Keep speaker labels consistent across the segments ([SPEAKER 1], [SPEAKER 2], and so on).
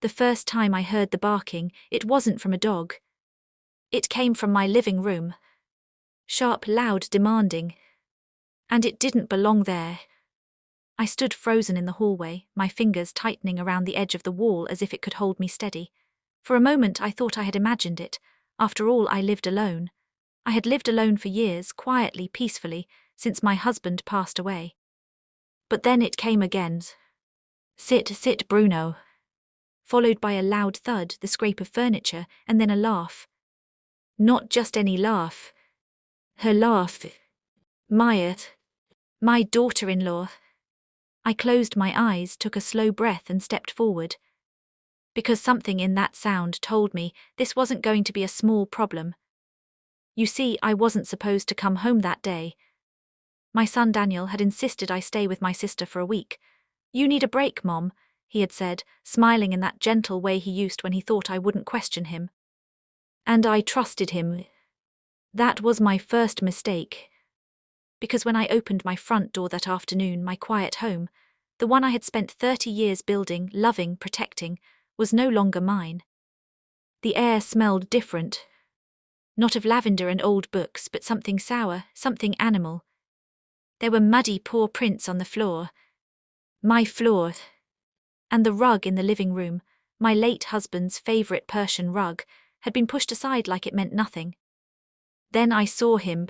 [SPEAKER 1] The first time I heard the barking, it wasn't from a dog. It came from my living room. Sharp, loud, demanding. And it didn't belong there. I stood frozen in the hallway, my fingers tightening around the edge of the wall as if it could hold me steady. For a moment I thought I had imagined it. After all, I lived alone. I had lived alone for years, quietly, peacefully, since my husband passed away. But then it came again. Sit, sit, Bruno. Followed by a loud thud, the scrape of furniture, and then a laugh. Not just any laugh. Her laugh. Maya. My daughter-in-law. I closed my eyes, took a slow breath and stepped forward. Because something in that sound told me this wasn't going to be a small problem. You see, I wasn't supposed to come home that day. My son Daniel had insisted I stay with my sister for a week. "You need a break, Mom," he had said, smiling in that gentle way he used when he thought I wouldn't question him. And I trusted him. That was my first mistake. Because when I opened my front door that afternoon, my quiet home, the one I had spent 30 years building, loving, protecting, was no longer mine. The air smelled different. Not of lavender and old books, but something sour, something animal. There were muddy paw prints on the floor. My floor. And the rug in the living room, my late husband's favorite Persian rug, had been pushed aside like it meant nothing. Then I saw him.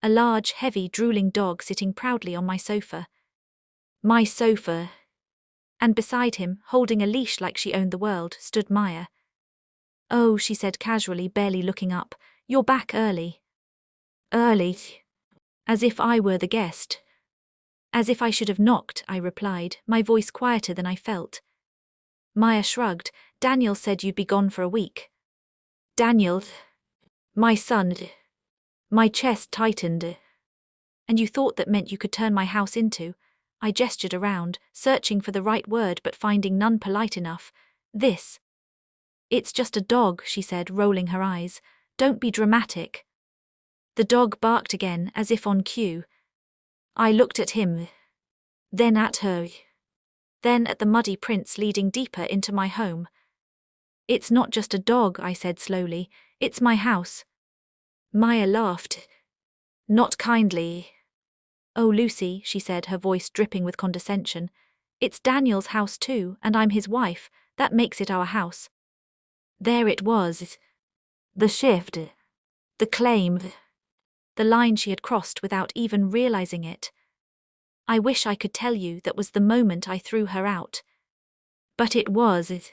[SPEAKER 1] A large, heavy, drooling dog sitting proudly on my sofa. My sofa. And beside him, holding a leash like she owned the world, stood Maya. "Oh," she said casually, barely looking up, "you're back early." "Early?" As if I were the guest. "As if I should have knocked," I replied, my voice quieter than I felt. Maya shrugged. "Daniel said you'd be gone for a week." "Daniel? My son?" My chest tightened. "And you thought that meant you could turn my house into—" I gestured around, searching for the right word but finding none polite enough. "This." "It's just a dog," she said, rolling her eyes. "Don't be dramatic." The dog barked again, as if on cue. I looked at him. Then at her. Then at the muddy prints leading deeper into my home. "It's not just a dog," I said slowly. "It's my house." Maya laughed. Not kindly. "Oh, Lucy," she said, her voice dripping with condescension. "It's Daniel's house too, and I'm his wife. That makes it our house." There it was. The shift. The claim. The line she had crossed without even realizing it. I wish I could tell you that was the moment I threw her out. But it was.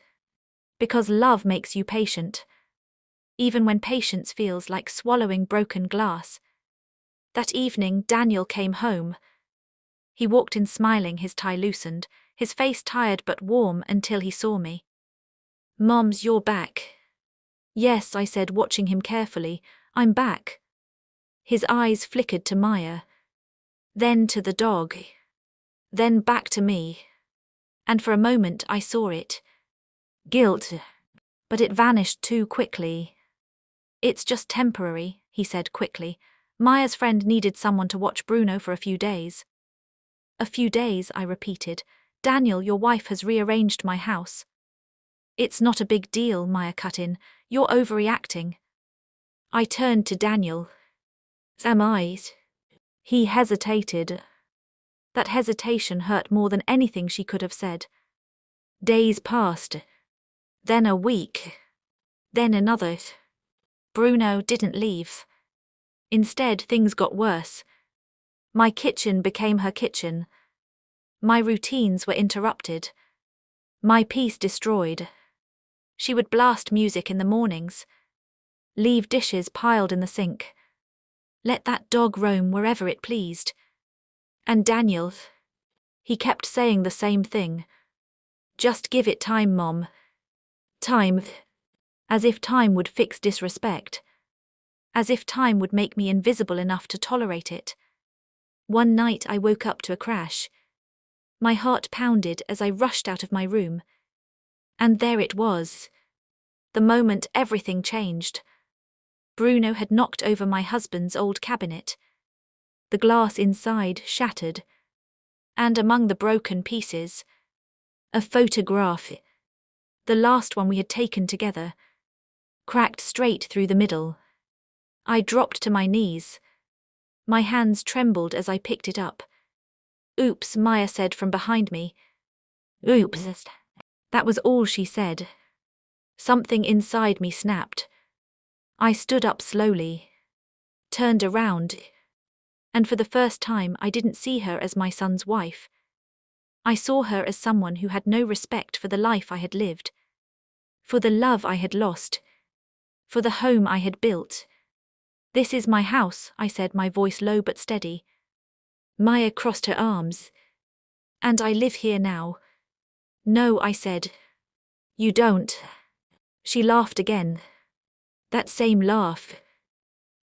[SPEAKER 1] Because love makes you patient. Even when patience feels like swallowing broken glass. That evening, Daniel came home. He walked in smiling, his tie loosened, his face tired but warm until he saw me. "Moms, you're back." "Yes," I said, watching him carefully. "I'm back." His eyes flickered to Maya. Then to the dog. Then back to me. And for a moment I saw it. Guilt. But it vanished too quickly. "It's just temporary," he said quickly. "Maya's friend needed someone to watch Bruno for a few days." "A few days," I repeated. "Daniel, your wife has rearranged my house." "It's not a big deal," Maya cut in. "You're overreacting." I turned to Daniel. "Am I?" He hesitated. That hesitation hurt more than anything she could have said. Days passed. Then a week. Then another. Bruno didn't leave. Instead, things got worse. My kitchen became her kitchen. My routines were interrupted. My peace destroyed. She would blast music in the mornings. Leave dishes piled in the sink. Let that dog roam wherever it pleased. And Daniel, he kept saying the same thing. "Just give it time, Mom. Time." As if time would fix disrespect. As if time would make me invisible enough to tolerate it. One night I woke up to a crash. My heart pounded as I rushed out of my room. And there it was. The moment everything changed. Bruno had knocked over my husband's old cabinet. The glass inside shattered. And among the broken pieces, a photograph. The last one we had taken together. Cracked straight through the middle. I dropped to my knees. My hands trembled as I picked it up. "Oops," Maya said from behind me. "Oops." That was all she said. Something inside me snapped. I stood up slowly, turned around, and for the first time I didn't see her as my son's wife. I saw her as someone who had no respect for the life I had lived, for the love I had lost, for the home I had built. "This is my house," I said, my voice low but steady. Maya crossed her arms. "And I live here now." "No," I said. "You don't." She laughed again. That same laugh.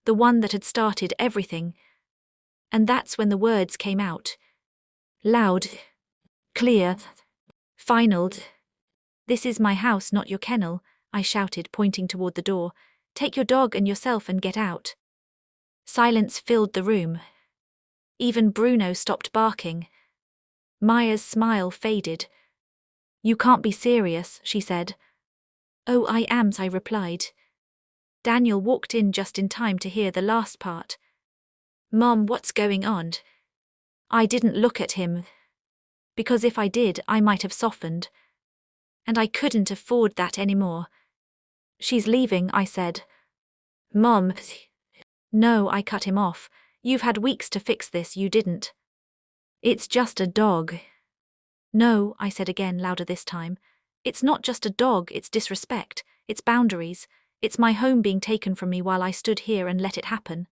[SPEAKER 1] The one that had started everything. And that's when the words came out. Loud. Clear. Final. "This is my house, not your kennel," I shouted, pointing toward the door. "Take your dog and yourself and get out." Silence filled the room. Even Bruno stopped barking. Maya's smile faded. "You can't be serious," she said. "Oh, I am," I replied. Daniel walked in just in time to hear the last part. "Mom, what's going on?" I didn't look at him. Because if I did, I might have softened. And I couldn't afford that anymore. "She's leaving," I said. "Mom." "No," I cut him off. "You've had weeks to fix this, you didn't." "It's just a dog." "No," I said again, louder this time. "It's not just a dog, it's disrespect, it's boundaries, it's my home being taken from me while I stood here and let it happen."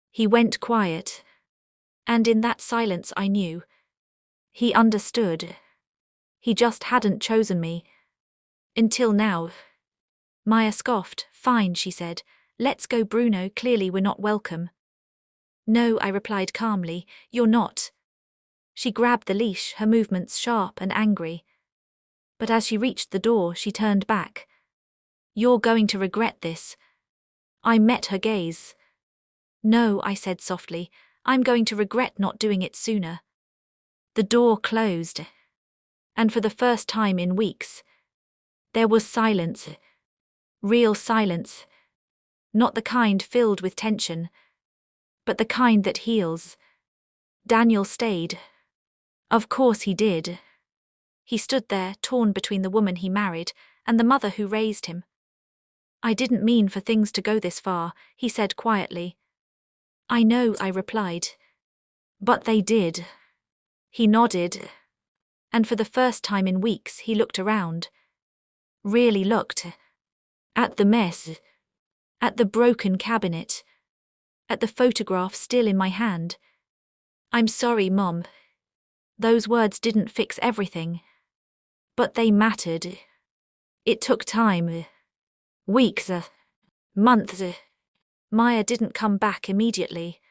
[SPEAKER 1] He went quiet. And in that silence I knew. He understood. He just hadn't chosen me. Until now. Maya scoffed. "Fine," she said. "Let's go, Bruno, clearly we're not welcome." "No," I replied calmly, "you're not." She grabbed the leash, her movements sharp and angry. But as she reached the door, she turned back. "You're going to regret this." I met her gaze. "No," I said softly, "I'm going to regret not doing it sooner." The door closed. And for the first time in weeks, there was silence. Real silence. Not the kind filled with tension, but the kind that heals. Daniel stayed. Of course he did. He stood there, torn between the woman he married and the mother who raised him. "I didn't mean for things to go this far," he said quietly. "I know," I replied. "But they did." He nodded. And for the first time in weeks he looked around. Really looked. At the mess. At the broken cabinet. At the photograph still in my hand. "I'm sorry, Mom." Those words didn't fix everything. But they mattered. It took time. Weeks. Months. Maya didn't come back immediately.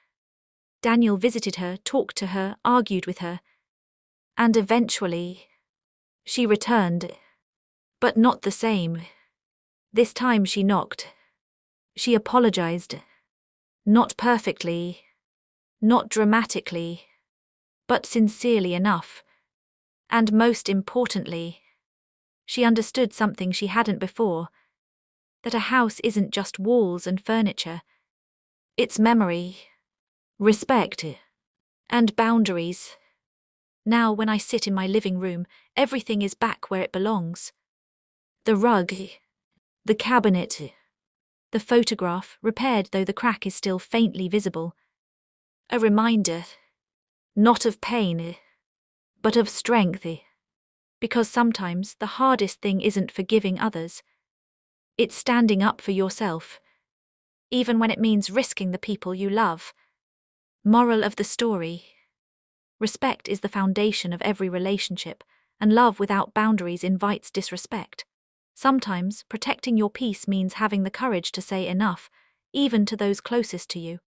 [SPEAKER 1] Daniel visited her, talked to her, argued with her. And eventually, she returned. But not the same. This time she knocked. She apologized. Not perfectly. Not dramatically. But sincerely enough. And most importantly, she understood something she hadn't before. That a house isn't just walls and furniture. It's memory. Respect. And boundaries. Now when I sit in my living room, everything is back where it belongs. The rug. The cabinet. The photograph, repaired though the crack is still faintly visible. A reminder. Not of pain, but of strength. Because sometimes the hardest thing isn't forgiving others. It's standing up for yourself. Even when it means risking the people you love. Moral of the story. Respect is the foundation of every relationship, and love without boundaries invites disrespect. Sometimes, protecting your peace means having the courage to say enough, even to those closest to you.